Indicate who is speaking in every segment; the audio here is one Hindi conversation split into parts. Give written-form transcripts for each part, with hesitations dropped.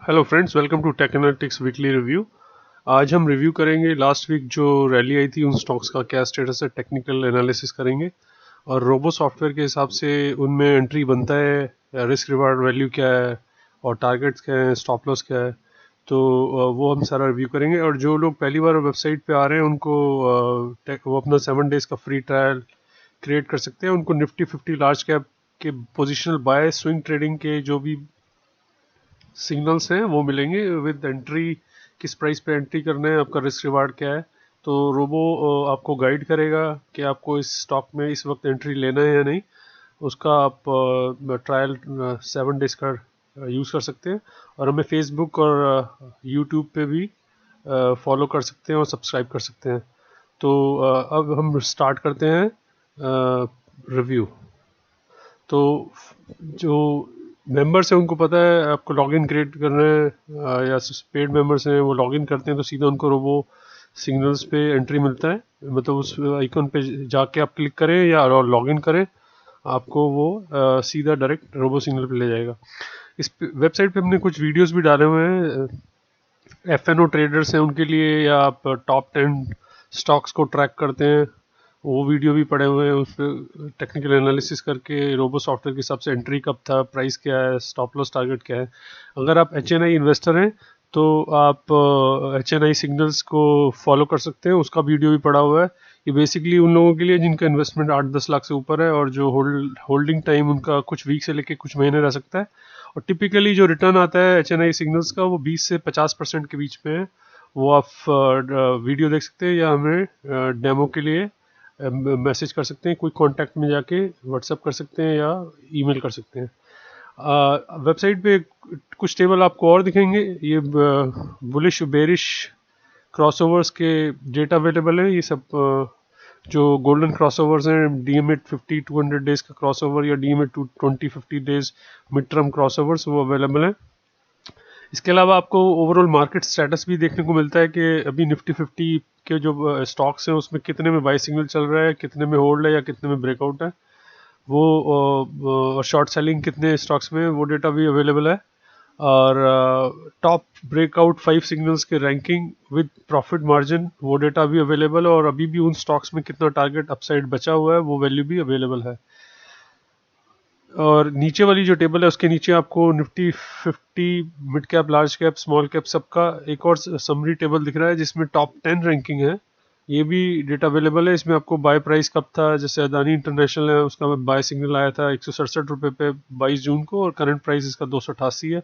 Speaker 1: Hello friends, welcome to tech analytics weekly review. आज हम रिव्यू करेंगे लास्ट वीक जो रैली आई थी उन स्टॉक्स का क्या स्टेटस है, टेक्निकल एनालिसिस करेंगे और रोबो सॉफ्टवेयर के हिसाब से उनमें एंट्री बनता है, रिस्क रिवार्ड वैल्यू क्या है और टारगेट्स क्या है, स्टॉप लॉस क्या है। तो वो हम सारा रिव्यू करेंगे। और जो लोग पहली बार वेबसाइट पे आ रहे हैं उनको वो अपना 7 डेज का फ्री ट्रायल क्रिएट कर सकते हैं। उनको निफ्टी 50 लार्ज कैप के पोजिशनल बाय स्विंग ट्रेडिंग के जो भी सिग्नल्स हैं वो मिलेंगे विद एंट्री, किस प्राइस पे एंट्री करना है, आपका रिस्क रिवार्ड क्या है। तो रोबो आपको गाइड करेगा कि आपको इस स्टॉक में इस वक्त एंट्री लेना है या नहीं। उसका आप ट्रायल 7 डेज का यूज़ कर सकते हैं। और हमें फेसबुक और यूट्यूब पे भी फॉलो कर सकते हैं और सब्सक्राइब कर सकते हैं। तो अब हम स्टार्ट करते हैं रिव्यू। तो जो मेंबर्स हैं उनको पता है आपको लॉगिन क्रिएट करना है, या पेड मेंबर्स हैं वो लॉगिन करते हैं तो सीधा उनको रोबो सिग्नल्स पे एंट्री मिलता है। मतलब उस आइकन पे जाके आप क्लिक करें या लॉगिन करें, आपको वो सीधा डायरेक्ट रोबो सिग्नल पे ले जाएगा। इस वेबसाइट पे हमने कुछ वीडियोस भी डाले हुए हैं एफ.एन.ओ ट्रेडर्स हैं उनके लिए, या आप टॉप 10 स्टॉक्स को ट्रैक करते हैं वो वीडियो भी पड़े हुए हैं। उस पर टेक्निकल एनालिसिस करके रोबो सॉफ्टवेयर के हिसाब से एंट्री कब था, प्राइस क्या है, स्टॉप लॉस टारगेट क्या है। अगर आप एच.एन.आई इन्वेस्टर हैं तो आप एच.एन.आई सिग्नल्स को फॉलो कर सकते हैं, उसका वीडियो भी पड़ा हुआ है। ये बेसिकली उन लोगों के लिए जिनका इन्वेस्टमेंट 8-10 लाख से ऊपर है और जो होल्डिंग टाइम उनका कुछ वीक से लेके कुछ महीने रह सकता है। और टिपिकली जो रिटर्न आता है एच.एन.आई सिग्नल्स का वो 20 से 50% के बीच में है। वो आप वीडियो देख सकते हैं या हमें डेमो के लिए मैसेज कर सकते हैं, कोई कांटेक्ट में जाके व्हाट्सएप कर सकते हैं या ईमेल कर सकते हैं। वेबसाइट पे कुछ टेबल आपको और दिखेंगे। ये बुलिश बेरिश क्रॉसओवर्स के डेटा अवेलेबल है। ये सब जो गोल्डन क्रॉसओवर्स हैं, डीएमए 50-200 डेज का क्रॉसओवर या DMA 20-50 days mid term crossovers, वो अवेलेबल है। इसके अलावा आपको ओवरऑल मार्केट स्टेटस भी देखने को मिलता है कि अभी निफ्टी 50 के जो स्टॉक्स हैं उसमें कितने में बाय सिग्नल चल रहा है, कितने में होल्ड है या कितने में ब्रेकआउट है, वो शॉर्ट सेलिंग कितने स्टॉक्स में, वो डेटा भी अवेलेबल है। और टॉप ब्रेकआउट 5 सिग्नल्स के रैंकिंग विद प्रॉफिट मार्जिन, वो डेटा भी अवेलेबल है। और अभी भी उन स्टॉक्स में कितना टारगेट अपसाइड बचा हुआ है वो वैल्यू भी अवेलेबल है। और नीचे वाली जो टेबल है उसके नीचे आपको Nifty 50 mid cap, large cap, small cap सबका एक और समरी टेबल दिख रहा है जिसमें टॉप 10 रैंकिंग है। ये भी डेटा अवेलेबल है। इसमें आपको बाय प्राइस कब था, जैसे अदानी इंटरनेशनल है उसका बाय सिग्नल आया था 167 रुपये पे 22 जून को और करंट प्राइस इसका 288 है।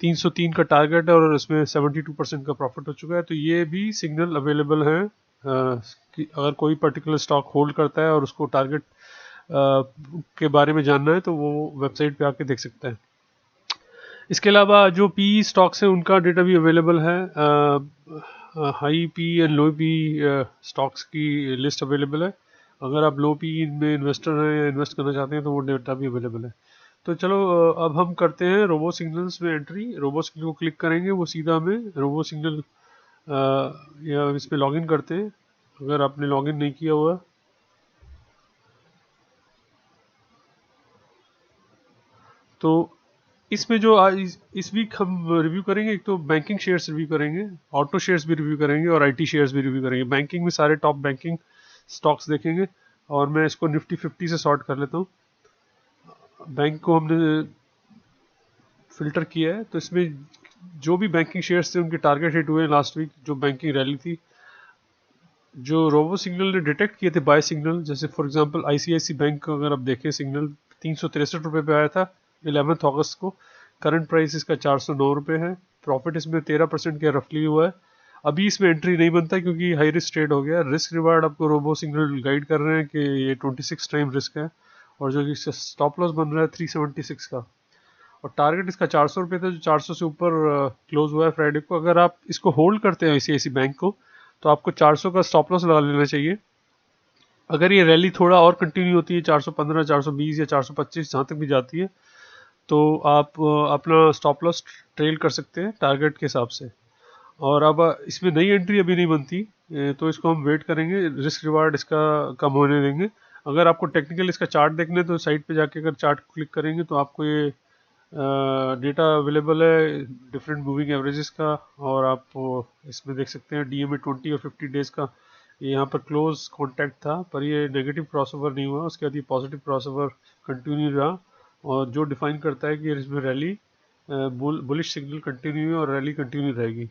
Speaker 1: 303 का टारगेट है और इसमें 72% का प्रॉफिट हो चुका है। तो ये भी सिग्नल अवेलेबल है कि अगर कोई पर्टिकुलर स्टॉक होल्ड करता है और उसको टारगेट के बारे में जानना है तो वो वेबसाइट पे आके देख सकता है। इसके अलावा जो पी स्टॉक्स हैं उनका डेटा भी अवेलेबल है। High P and low P stocks की लिस्ट अवेलेबल है। अगर आप लो पी में इन्वेस्टर हैं या इन्वेस्ट करना चाहते हैं तो वो डेटा भी अवेलेबल है। तो चलो अब हम करते हैं रोबो सिग्नल्स में एंट्री। रोबो सिग्नल को क्लिक करेंगे, वो सीधा हमें रोबो सिग्नल या इस पर लॉगिन करते हैं अगर आपने लॉगिन नहीं किया हुआ। तो इसमें जो आज इस वीक हम रिव्यू करेंगे, एक तो बैंकिंग शेयर्स रिव्यू करेंगे, ऑटो शेयर्स भी रिव्यू करेंगे और आईटी शेयर्स भी रिव्यू करेंगे। बैंकिंग में सारे टॉप बैंकिंग स्टॉक्स देखेंगे और मैं इसको निफ्टी 50 से सॉर्ट कर लेता हूँ। बैंक को हमने फिल्टर किया है तो इसमें जो भी बैंकिंग शेयर्स थे उनके टारगेट हिट हुए हैं लास्ट वीक जो बैंकिंग रैली थी। जो रोबो सिग्नल ने डिटेक्ट किए थे बाय सिग्नल, जैसे फॉर एग्जांपल आईसीआईसी बैंक का अगर आप देखें सिग्नल 363 रुपये पे आया था 11 अगस्त को। करंट प्राइस इसका 409 रुपये है। प्रॉफिट इसमें 13% के रफली हुआ है। अभी इसमें एंट्री नहीं बनता क्योंकि हाई रिस्क ट्रेड हो गया। रिस्क रिवार्ड आपको रोबो सिग्नल गाइड कर रहे हैं कि ये 26 टाइम रिस्क है और जो इसका स्टॉप लॉस बन रहा है 376 का। और टारगेट इसका 400 रुपये था जो 400 से ऊपर क्लोज हुआ है फ्राइडे को। अगर आप इसको होल्ड करते हैं आईसीआईसी बैंक को तो आपको 400 का स्टॉप लॉस लगा लेना चाहिए। अगर ये रैली थोड़ा और कंटिन्यू होती है 415, 420 या 425 जहाँ तक भी जाती है तो आप अपना स्टॉप लॉस ट्रेल कर सकते हैं टारगेट के हिसाब से। और अब इसमें नई एंट्री अभी नहीं बनती, तो इसको हम वेट करेंगे, रिस्क रिवार्ड इसका कम होने देंगे। अगर आपको टेक्निकल इसका चार्ट देखना है तो साइट पे जाके अगर चार्ट क्लिक करेंगे तो आपको ये डेटा अवेलेबल है डिफरेंट मूविंग एवरेजेस का, और आप इसमें देख सकते हैं डीएमए 20 और 50 डेज का ये यहाँ पर क्लोज कांटेक्ट था, पर ये नेगेटिव क्रॉसओवर नहीं हुआ, उसके बाद ये पॉजिटिव क्रॉसओवर कंटिन्यू रहा, और जो डिफाइन करता है कि इसमें रैली बुलिश सिग्नल कंटिन्यू है और रैली कंटिन्यू रहेगी।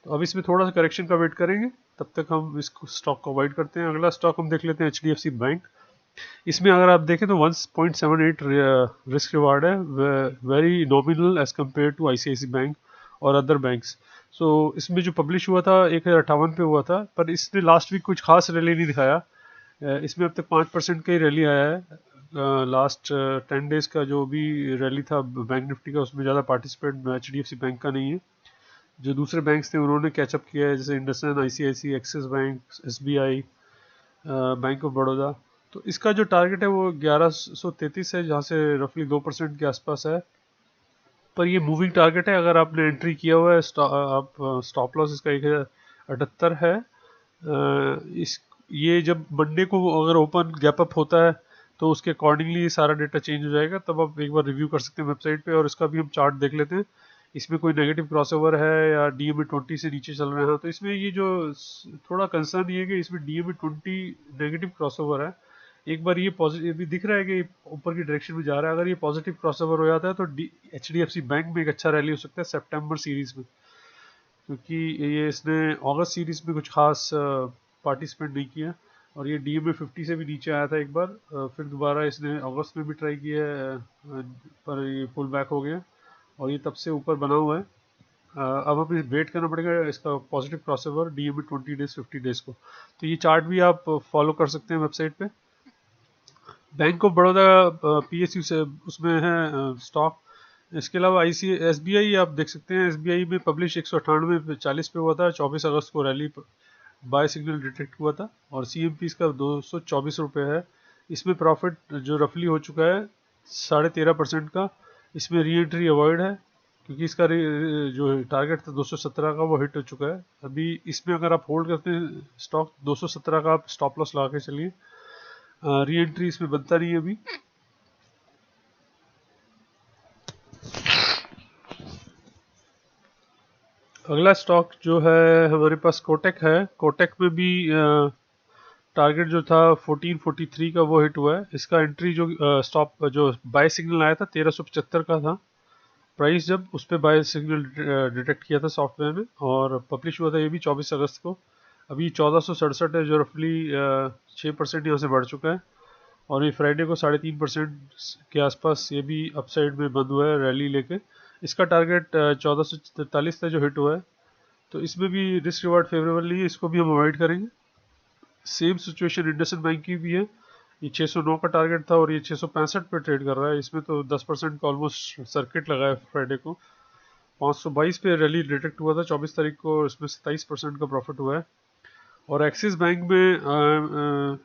Speaker 1: तो अब इसमें थोड़ा सा करेक्शन का वेट करेंगे, तब तक हम इस स्टॉक को अवॉइड करते हैं। अगला स्टॉक हम देख लेते हैं एचडीएफसी बैंक। इसमें अगर आप देखें तो 1.78 रिस्क रिवार्ड है, very nominal as compared to ICICI bank और अदर बैंक्स। सो इसमें जो पब्लिश हुआ था 1058 पे हुआ था, पर इसने लास्ट वीक कुछ खास रैली नहीं दिखाया। इसमें अब तक 5% का ही रैली आया है। लास्ट 10 डेज का जो भी रैली था बैंक निफ्टी का, उसमें ज़्यादा पार्टिसिपेट एचडीएफसी बैंक का नहीं है। जो दूसरे बैंक्स थे उन्होंने कैचअप किया है, जैसे IndusInd, ICICI, Axis bank, SBI, bank of Baroda. तो इसका जो टारगेट है वो 1133 है, जहाँ से रफली 2% के आसपास है, पर ये मूविंग टारगेट है। अगर आपने एंट्री किया हुआ है आप स्टॉप लॉस इसका 1078 है। इस ये जब मंडे को अगर ओपन गैप अप होता है तो उसके अकॉर्डिंगली सारा डेटा चेंज हो जाएगा, तब आप एक बार रिव्यू कर सकते हैं वेबसाइट पे, और इसका भी हम चार्ट देख लेते हैं। इसमें कोई नेगेटिव क्रॉसओवर है या डीएमए 20 से नीचे चल रहे हैं, तो इसमें ये जो थोड़ा कंसर्न ये है कि इसमें डीएमए 20 नेगेटिव क्रॉसओवर है। एक बार ये पॉजिटिव भी दिख रहा है कि ऊपर की डायरेक्शन में जा रहा है, अगर ये पॉजिटिव क्रॉसओवर हो जाता है तो एचडीएफसी बैंक में एक अच्छा रैली हो सकता है सितंबर सीरीज में, क्योंकि ये इसने अगस्त सीरीज में कुछ खास पार्टिसिपेट नहीं किया, और ये डीएमए 50 से भी नीचे आया था एक बार, फिर दोबारा इसने अगस्त में भी ट्राई किया है, पर ये पुल बैक हो गया, और ये तब से ऊपर बना हुआ है। अब हमें वेट करना पड़ेगा इसका positive crossover DMA 20 days 50 days को। तो ये चार्ट भी आप फॉलो कर सकते हैं वेबसाइट पे। बैंक ऑफ बड़ौदा पीएसयू से उसमें है स्टॉक। इसके अलावा आईसी एसबीआई आप देख सकते हैं, एसबीआई में पब्लिश 198 पे हुआ था, 24 अगस्त को रैली बाय सिग्नल डिटेक्ट हुआ था, और सीएमपी इसका 224 रुपये है। इसमें प्रॉफिट जो रफली हो चुका है 13.5% का। इसमें री एंट्री अवॉइड है, क्योंकि इसका जो टारगेट था 217 का वो हिट हो चुका है। अभी इसमें अगर आप होल्ड करते हैं स्टॉक 217 का, आप स्टॉप लॉस लगा के चलिए, री एंट्री इसमें बनता नहीं है अभी। अगला स्टॉक जो है हमारे पास कोटेक है। कोटेक में भी टारगेट जो था 1443 का वो हिट हुआ है। इसका एंट्री जो स्टॉप जो बाय सिग्नल आया था 1375 का था प्राइस, जब उस पर बाय सिग्नल डिटेक्ट किया था सॉफ्टवेयर ने, और पब्लिश हुआ था ये भी 24 अगस्त को। अभी 1467 है, जो रफली 6% यहाँ से बढ़ चुका है, और ये फ्राइडे को 3.5% के आसपास ये भी अपसाइड में बंद हुआ है रैली लेके। इसका टारगेट 1443 था जो हिट हुआ है, तो इसमें भी रिस्क रिवार्ड फेवरेबल नहीं है, इसको भी हम अवॉइड करेंगे। सेम सिचुएशन इंडसइंड बैंक की भी है। ये 609 का टारगेट था और ये 665 पे ट्रेड कर रहा है। इसमें तो 10% का ऑलमोस्ट सर्किट लगा है फ्राइडे को। 522 पे रैली डिटेक्ट हुआ था 24 तारीख को, और इसमें 27% का प्रॉफिट हुआ है। और एक्सिस बैंक में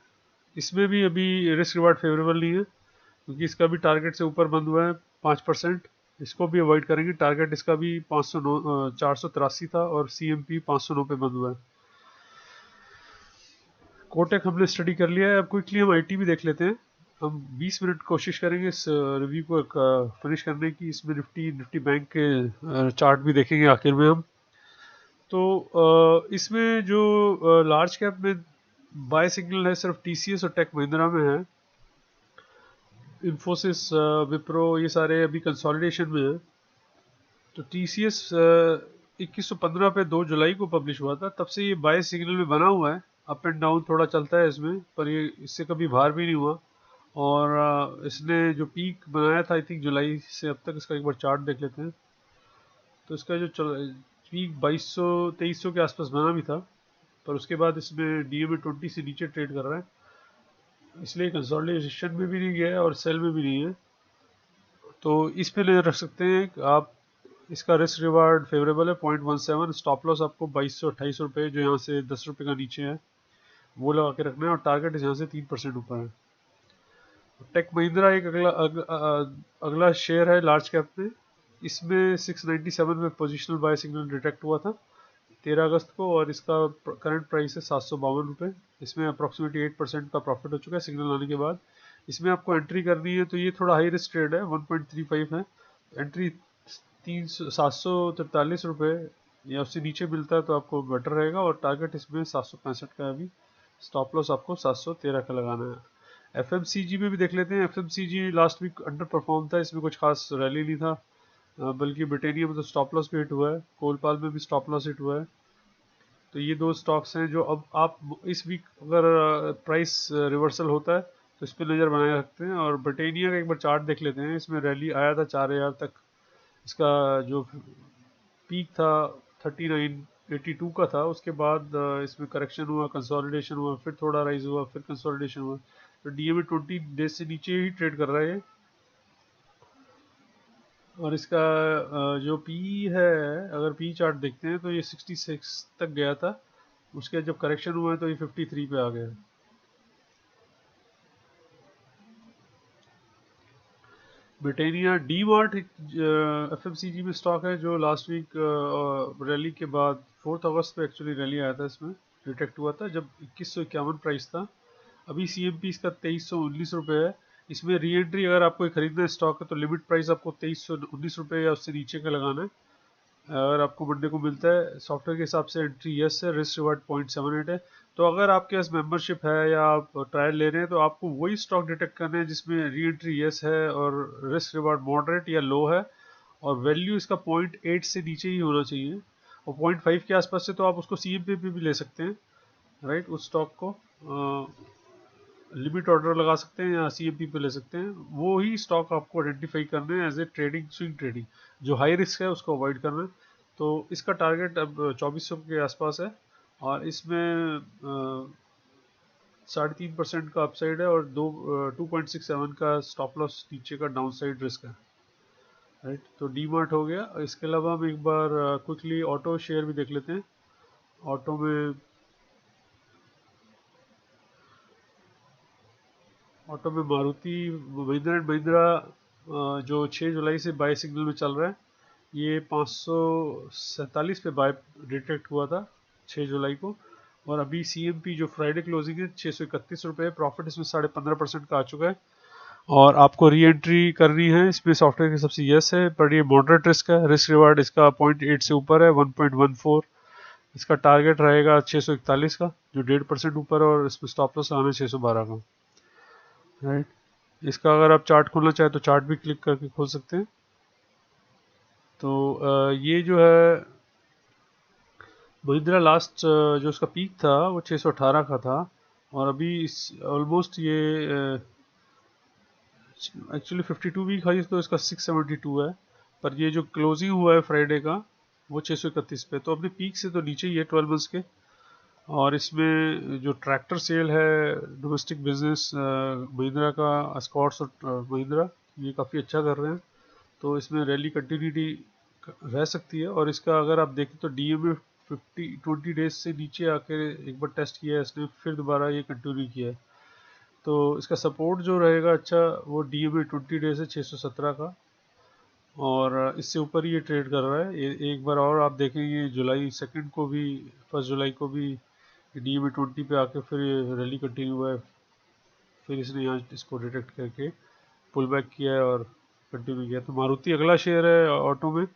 Speaker 1: इसमें भी अभी रिस्क रिवार्ड फेवरेबल नहीं है, क्योंकि इसका भी टारगेट से ऊपर बंद हुआ है 5%। इसको भी अवॉइड करेंगे। टारगेट इसका भी 483 था, और सीएमपी 509 पे बंद हुआ है। कोटेक हमने स्टडी कर लिया है। अब क्विकली हम आईटी भी देख लेते हैं। हम 20 मिनट कोशिश करेंगे इस रिव्यू को फिनिश करने की। इसमें निफ्टी बैंक के चार्ट भी देखेंगे आखिर में हम। तो इसमें जो लार्ज कैप में बाय सिग्नल है सिर्फ टीसीएस और टेक महिंद्रा में है। इन्फोसिस, विप्रो, ये सारे अभी कंसोलिडेशन में है। तो टीसीएस 2115 पे 2 जुलाई को पब्लिश हुआ था, तब से ये बाय सिग्नल में बना हुआ है। अप एंड डाउन थोड़ा चलता है इसमें, पर ये इससे कभी बाहर भी नहीं हुआ। और इसने जो पीक बनाया था आई थिंक जुलाई से अब तक, इसका एक बार चार्ट देख लेते हैं। तो इसका जो पीक 2200-2300 के आसपास बना भी था, पर उसके बाद इसमें डीएमए 20 से नीचे ट्रेड कर रहा है, इसलिए कंसोलिडेशन में भी नहीं गया है और सेल में भी नहीं है। तो इस पे नजर रख सकते हैं आप। इसका रिस्क रिवार्ड फेवरेबल है 0.17। स्टॉप लॉस आपको 2228 रुपये, जो यहाँ से 10 रुपये का नीचे है, वो लगा के रखना है, और टारगेट यहाँ से 3% ऊपर है। टेक महिंद्रा एक अगला शेयर है लार्ज कैप में। इसमें 697 में पोजिशनल बाय सिग्नल डिटेक्ट हुआ था 13 अगस्त को, और इसका करंट प्राइस है 752 रुपये। इसमें अप्रॉक्सीमेटली 8% का प्रॉफिट हो चुका है सिग्नल आने के बाद। इसमें आपको एंट्री करनी है, तो ये थोड़ा हाई रिस्क ट्रेड है, 1.35 है, एंट्री 743 रुपये या उससे नीचे मिलता है तो आपको बेटर रहेगा, और टारगेट इसमें 765 का है अभी। स्टॉप लॉस आपको 713 का लगाना है। एफएमसीजी में भी देख लेते हैं। FMCG last week underperform था, इसमें कुछ खास रैली नहीं था, बल्कि ब्रिटेनिया में तो स्टॉप लॉस भी हिट हुआ है, कोलपाल में भी स्टॉप लॉस हिट हुआ है। तो ये दो स्टॉक्स हैं जो अब आप इस वीक अगर प्राइस रिवर्सल होता है तो इस पर नज़र बनाए रखते हैं। और ब्रिटेनिया का एक बार चार्ट देख लेते हैं। इसमें रैली आया था 4000 तक, इसका जो पीक था 3982 का था। उसके बाद इसमें करेक्शन हुआ, कंसोलिडेशन हुआ, फिर थोड़ा राइज हुआ, फिर कंसोलिडेशन हुआ। तो डीएमए 20 डेज से नीचे ही ट्रेड कर रहा है ये। और इसका जो पी है, अगर पी चार्ट देखते हैं तो ये 66 तक गया था, उसके जब करेक्शन हुआ है तो ये 53 पे आ गया। ब्रिटानिया डी मार्ट एफएमसीजी में स्टॉक है जो लास्ट वीक रैली के बाद 4 अगस्त पे एक्चुअली रैली आया था, इसमें डिटेक्ट हुआ था जब 2151 प्राइस था। अभी सीएमपी इसका 2319 रुपये है। इसमें री एंट्री अगर आपको खरीदना है स्टॉक है तो लिमिट प्राइस आपको 2319 रुपये या उससे नीचे का लगाना है। अगर आपको मंडे को मिलता है सॉफ्टवेयर के हिसाब से एंट्री यस है, रिस्क रिवार्ड 0.78 है। तो अगर आपके पास मेंबरशिप है या आप ट्रायल ले रहे हैं तो आपको वही स्टॉक डिटेक्ट करना है जिसमें री एंट्री यस है और रिस्क रिवार्ड मॉडरेट या लो है, और वैल्यू इसका 0.8 से नीचे ही होना चाहिए। और 0.5 के आसपास से तो आप उसको सीएमपी पे भी ले सकते हैं, राइट। उस स्टॉक को लिमिट ऑर्डर लगा सकते हैं या सीएमपी पे ले सकते हैं। वो ही स्टॉक आपको आइडेंटिफाई करने हैं as a trading, swing trading. जो हाई रिस्क है उसको अवॉइड करना है। तो इसका टारगेट अब 2400 के आसपास है, और इसमें 3.5% का अपसाइड है और 2.67 का स्टॉप लॉस नीचे का डाउन साइड रिस्क है, राइट। तो डी मार्ट हो गया। इसके अलावा हम एक बार क्विकली ऑटो शेयर भी देख लेते हैं। ऑटो में मारुति महिंद्रा एंड महिंद्रा जो 6 जुलाई से बाय सिग्नल में चल रहा है, ये 547 पे बाय डिटेक्ट हुआ था 6 जुलाई को। और अभी सीएमपी जो फ्राइडे क्लोजिंग है 631 रुपये, प्रॉफिट इसमें 15.5% का आ चुका है। और आपको री एंट्री करनी है इसमें सॉफ्टवेयर के सबसे यस है, पर ये मॉडरेट रिस्क है। रिस्क रिवार्ड इसका 0.8 से ऊपर है, 1.14। इसका टारगेट रहेगा 641 का, जो 1.5% ऊपर है, और इसमें स्टॉप लॉस आना है 612 का, राइट। इसका अगर आप चार्ट खोलना चाहें तो चार्ट भी क्लिक करके खोल सकते हैं। तो ये जो है महिंद्रा लास्ट जो उसका पीक था वो 618 का था, और अभी ऑलमोस्ट ये एक्चुअली 52 वीक हाई तो इसका 672 है, पर ये जो क्लोजिंग हुआ है फ्राइडे का वो 631 पे, तो अपने पीक से तो नीचे ही है 12 मंथ्स के। और इसमें जो ट्रैक्टर सेल है डोमेस्टिक बिजनेस महिंद्रा का, स्कॉट्स और महिंद्रा, ये काफ़ी अच्छा कर रहे हैं। तो इसमें रैली कंटिन्यूटी रह सकती है। और इसका अगर आप देखें तो डीएमए 20 डेज से नीचे आके एक बार टेस्ट किया है इसने, फिर दोबारा ये कंटिन्यू किया है। तो इसका सपोर्ट जो रहेगा अच्छा, वो डीएमए 20 डेज है 617 का, और इससे ऊपर ही ये ट्रेड कर रहा है। एक बार और आप देखेंगे जुलाई सेकंड को भी, 1 जुलाई को भी डीएमए 20 पे आके फिर ये रैली कंटिन्यू हुआ है। फिर इसने यहाँ इसको डिटेक्ट करके पुल बैक किया है और कंटिन्यू किया। तो मारुति अगला शेयर है ऑटो में,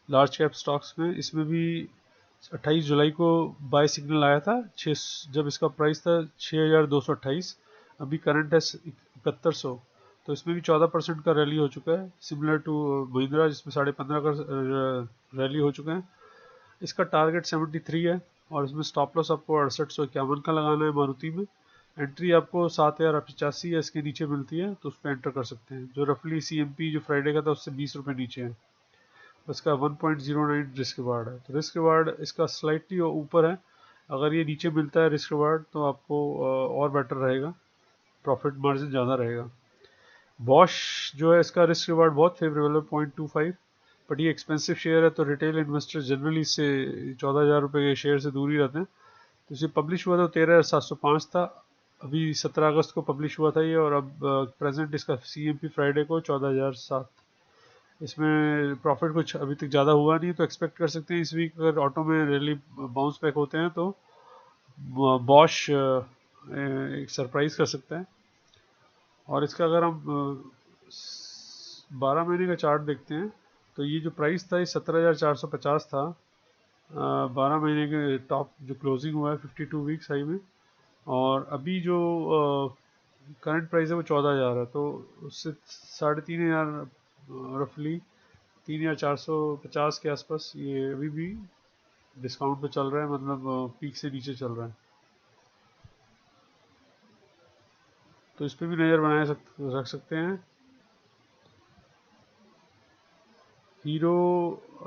Speaker 1: लार्ज कैप स्टॉक्स में। इसमें भी 28 जुलाई को बाय सिग्नल आया था, जब इसका प्राइस था 6228, अभी करंट है 7100। तो इसमें भी 14% का रैली हो चुका है, सिमिलर टू महिंद्रा जिसमें 15.5 का रैली हो चुका है। इसका टारगेट 73 है, और इसमें स्टॉप लॉस आपको 6851 का लगाना है मारुति में। एंट्री आपको 7085 या इसके नीचे मिलती है तो उस पर एंटर कर सकते हैं, जो रफली सीएमपी जो फ्राइडे का था उससे 20 रुपये नीचे है। उसका 1.09 रिस्क रिवार्ड है। तो रिस्क रिवार्ड इसका स्लाइटली ऊपर है। अगर ये नीचे मिलता है रिस्क रिवार्ड तो आपको और बेटर रहेगा, प्रॉफिट मार्जिन ज़्यादा रहेगा। बॉश जो है इसका रिस्क रिवार्ड बहुत फेवरेबल है, 0.25, बट ये एक्सपेंसिव शेयर है तो रिटेल इन्वेस्टर जनरली इससे 14,000 रुपये के शेयर से दूर ही रहते हैं। तो इसे पब्लिश हुआ था 13,705 था, अभी 17 अगस्त को पब्लिश हुआ था ये, और अब प्रेजेंट इसका सीएमपी फ्राइडे को 14,007। इसमें प्रॉफिट कुछ अभी तक ज़्यादा हुआ नहीं, तो एक्सपेक्ट कर सकते हैं इस वीक अगर ऑटो में रैली बाउंस बैक होते हैं तो बॉश एक सरप्राइज कर सकता है। और इसका अगर हम 12 महीने का चार्ट देखते हैं तो ये जो प्राइस था ये 17,450 था 12 महीने के टॉप जो क्लोजिंग हुआ है 52 वीक्स हाई में। और अभी जो करंट प्राइस है वो 14,000 है, तो उससे 3,500 रफली 3,450 के आसपास ये अभी भी डिस्काउंट पे चल रहा है, मतलब पीक से नीचे चल रहा है। तो इस पे भी नज़र रख सकते हैं। हीरो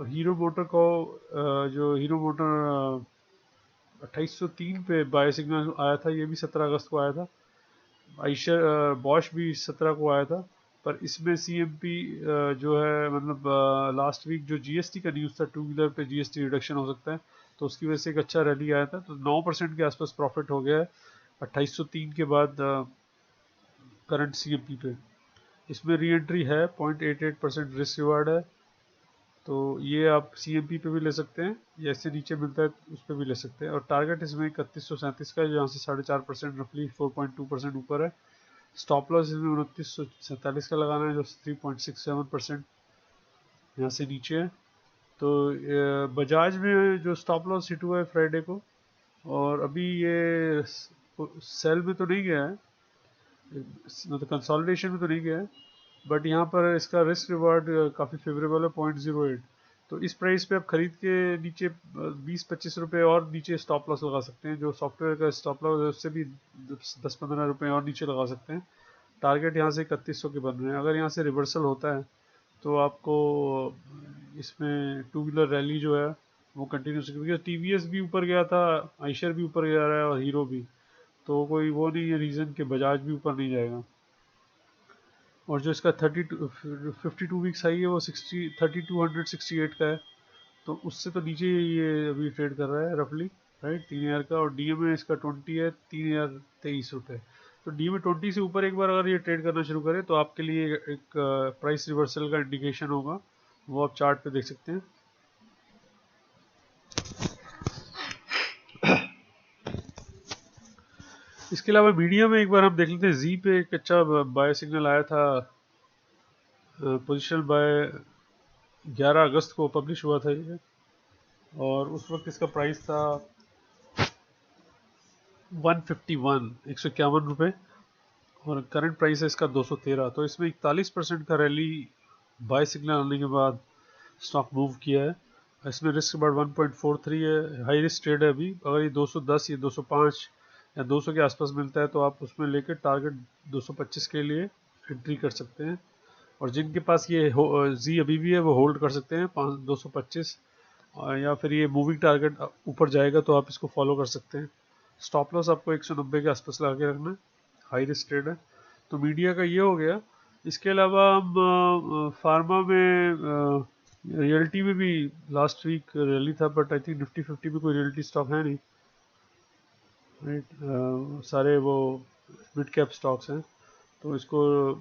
Speaker 1: हीरो मोटर को जो हीरो मोटर 2803 पे बाय सिग्नल आया था, ये भी 17 अगस्त को आया था। आइशर बॉश भी 17 को आया था। पर इसमें सीएमपी जो है, मतलब लास्ट वीक जो जीएसटी का न्यूज़ था, टू व्हीलर पे जीएसटी रिडक्शन हो सकता है, तो उसकी वजह से एक अच्छा रैली आया था। तो 9% के आसपास प्रॉफिट हो गया है 2803 के बाद करंट सीएमपी पे। इसमें री एंट्री है, 0.88% रिस्क रिवार्ड है। तो ये आप सीएमपी पे भी ले सकते हैं, या इससे नीचे मिलता है उस पर भी ले सकते हैं। और टारगेट इसमें 3137 का है, जहाँ से 4.5% रफली 4.2% ऊपर है। स्टॉप लॉस इसमें 2947 का लगाना है, जो 3.67% यहाँ से नीचे है। तो बजाज में जो स्टॉप लॉस हिट हुआ है फ्राइडे को, और अभी ये सेल में तो नहीं गया है, मतलब कंसोलिडेशन में तो नहीं गया है, बट यहाँ पर इसका रिस्क रिवार्ड काफ़ी फेवरेबल है 0.08। तो इस प्राइस पे आप खरीद के नीचे 20-25 रुपये और नीचे स्टॉप लॉस लगा सकते हैं। जो सॉफ्टवेयर का स्टॉप लॉस है उससे भी 10-15 रुपये और नीचे लगा सकते हैं। टारगेट यहाँ से 3100 के बन रहे हैं। अगर यहाँ से रिवर्सल होता है तो आपको इसमें टू व्हीलर रैली जो है वो कंटिन्यू सकती है। टीवीएस भी ऊपर गया था, आइशर भी ऊपर गया रहा है, और हीरो भी। तो कोई वो नहीं है रीज़न कि बजाज भी ऊपर नहीं जाएगा। और जो इसका 52 वीक्स हाई है वो 3268 का है। तो उससे तो नीचे ये अभी ट्रेड कर रहा है रफली, राइट, 3,000 का। और डीएमए इसका 20 है, 3,023 रुपये। तो डीएमए 20 से ऊपर एक बार अगर ये ट्रेड करना शुरू करे तो आपके लिए एक प्राइस रिवर्सल का इंडिकेशन होगा, वो आप चार्ट पे देख सकते हैं। इसके अलावा मीडिया में एक बार हम देख लेते हैं। जी पे एक अच्छा बाय सिग्नल आया था, पोजिशन बाय 11 अगस्त को पब्लिश हुआ था ये, और उस वक्त इसका प्राइस था 151 और करंट प्राइस है इसका 213। तो इसमें 41% का रैली बाय सिग्नल आने के बाद स्टॉक मूव किया है। इसमें रिस्क रिवार्ड 1.43 है, हाई रिस्क ट्रेड है अभी। अगर ये 210 या 205 या 200 के आसपास मिलता है तो आप उसमें लेकर टारगेट 225 के लिए एंट्री कर सकते हैं। और जिनके पास ये जी अभी भी है वो होल्ड कर सकते हैं 225, या फिर ये मूविंग टारगेट ऊपर जाएगा तो आप इसको फॉलो कर सकते हैं। स्टॉप लॉस आपको 190 के आसपास लगा के रखना है, हाई रिस्क ट्रेड है। तो मीडिया का ये हो गया। इसके अलावा हम फार्मा में रियल्टी में भी लास्ट वीक रैली था, बट आई थिंक निफ्टी 50 में कोई रियल्टी स्टॉक है नहीं, राइट। सारे वो मिड कैप स्टॉक्स हैं, तो इसको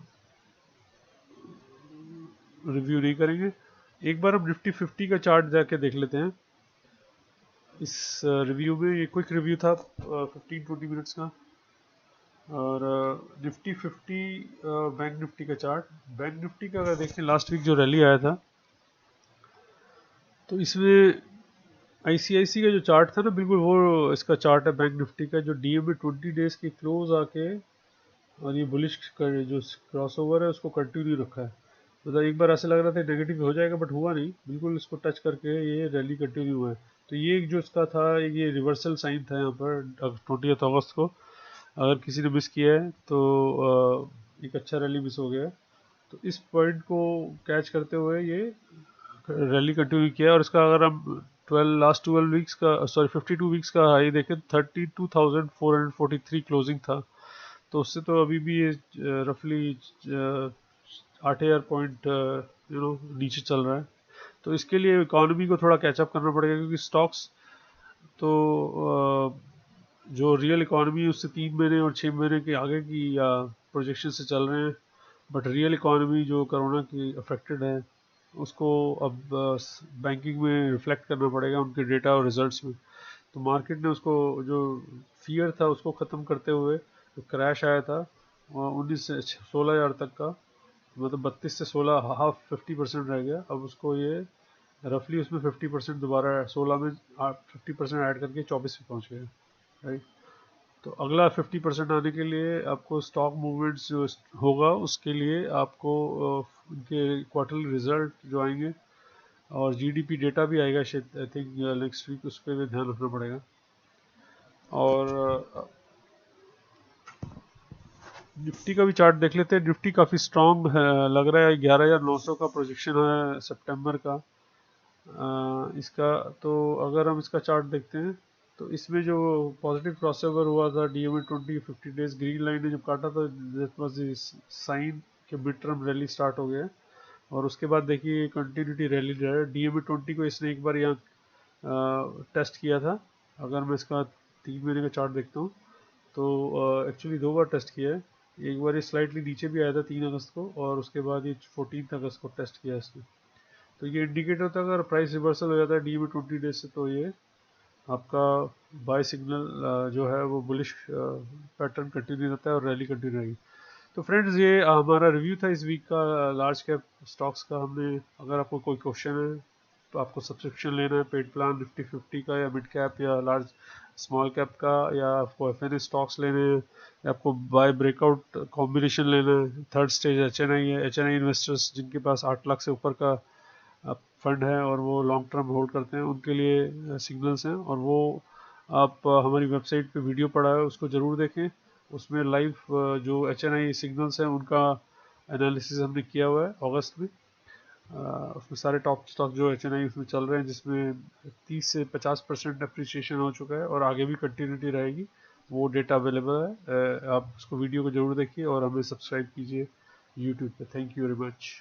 Speaker 1: रिव्यू नहीं करेंगे। एक बार हम निफ्टी 50 का चार्ट जाके देख लेते हैं। इस रिव्यू में ये क्विक रिव्यू था 15-20 मिनट्स का। और निफ्टी 50 बैंक निफ्टी का चार्ट, बैंक निफ्टी का अगर देखें लास्ट वीक जो रैली आया था, तो इसमें आईसीआईसी का जो चार्ट था ना, बिल्कुल वो इसका चार्ट है बैंक निफ्टी का। जो डीएमए 20 डेज की क्लोज आके और ये बुलिश कर जो क्रॉसओवर है उसको कंटिन्यू रखा है। मतलब एक बार ऐसा लग रहा था नेगेटिव हो जाएगा, बट हुआ नहीं, बिल्कुल इसको टच करके ये रैली कंटिन्यू हुआ है। तो ये जो इसका था, ये रिवर्सल साइन था यहाँ पर 20 अगस्त को। अगर किसी ने मिस किया है तो एक अच्छा रैली मिस हो गया है। तो इस पॉइंट को कैच करते हुए ये रैली कंटिन्यू किया। और इसका अगर हम 12 वीक्स का, सॉरी 52 वीक्स का हाई देखें, 32,443 क्लोजिंग था। तो उससे तो अभी भी ये रफली 8,000 पॉइंट नीचे चल रहा है। तो इसके लिए इकोनॉमी को थोड़ा कैचअप करना पड़ेगा, क्योंकि स्टॉक्स तो जो रियल इकोनॉमी है उससे 3 महीने और 6 महीने के आगे की प्रोजेक्शन से चल रहे हैं। बट रियल इकोनॉमी जो कोरोना की अफेक्टेड है उसको अब बैंकिंग में रिफ्लेक्ट करना पड़ेगा उनके डेटा और रिजल्ट्स में। तो मार्केट ने उसको, जो फियर था उसको ख़त्म करते हुए जो क्रैश आया था 19 से 16,000 तक का, मतलब 32 से 16 हाफ 50% रह गया। अब उसको ये रफली उसमें 50% दोबारा 16 में 50% ऐड करके 24 पे पहुंच गया, राइट। तो अगला 50% आने के लिए आपको स्टॉक मूवमेंट्स जो होगा उसके लिए आपको उनके क्वार्टरली रिजल्ट जो आएंगे और जीडीपी डेटा भी आएगा शायद, आई थिंक नेक्स्ट वीक, उस पर भी ध्यान रखना पड़ेगा। और निफ्टी का भी चार्ट देख लेते हैं। निफ्टी काफ़ी स्ट्रांग है, लग रहा है 11,900 का प्रोजेक्शन है सितंबर का। इसका तो अगर हम इसका चार्ट देखते हैं तो इसमें जो पॉजिटिव क्रॉसओवर हुआ था डीएमए 20 50 डेज ग्रीन लाइन ने जब काटा था, दैट वाज द साइन कि मिड टर्म रैली स्टार्ट हो गया है। और उसके बाद देखिए कंटिन्यूटी रैली रहा है। डीएमए 20 को इसने एक बार यहाँ टेस्ट किया था। अगर मैं इसका 3 महीने का चार्ट देखता हूँ तो एक्चुअली 2 बार टेस्ट किया है। एक बार ये स्लाइटली नीचे भी आया था 3 अगस्त को, और उसके बाद ये 14 अगस्त को टेस्ट किया इसने। तो ये इंडिकेटर होता है अगर प्राइस रिवर्सल हो जाता है डीएमए 20 डेज से, तो ये आपका बाय सिग्नल जो है वो बुलिश पैटर्न कंटिन्यू रहता है और रैली कंटिन्यू रहेगी। तो फ्रेंड्स, ये हमारा रिव्यू था इस वीक का लार्ज कैप स्टॉक्स का। हमने, अगर आपको कोई क्वेश्चन है तो आपको सब्सक्रिप्शन लेना है पेड प्लान निफ्टी 50 का या मिड कैप या लार्ज स्मॉल कैप का, या आपको एफएनए स्टॉक्स लेने हैं, या आपको बाय ब्रेकआउट कॉम्बिनेशन लेना है, थर्ड स्टेज एचएनआई है, एचएनआई इन्वेस्टर्स जिनके पास 8 लाख से ऊपर का फंड है और वो लॉन्ग टर्म होल्ड करते हैं, उनके लिए सिग्नल्स हैं। और वो आप हमारी वेबसाइट पे वीडियो पड़ा है, उसको ज़रूर देखें। उसमें लाइव जो एचएनआई सिग्नल्स हैं उनका एनालिसिस हमने किया हुआ है अगस्त में। उसमें सारे टॉप स्टॉक जो एचएनआई उसमें चल रहे हैं, जिसमें 30 से 50% अप्रिसिएशन हो चुका है और आगे भी कंटिन्यूटी रहेगी, वो डेटा अवेलेबल है। आप उसको वीडियो को ज़रूर देखिए और हमें सब्सक्राइब कीजिए यूट्यूब पे। Thank you very much.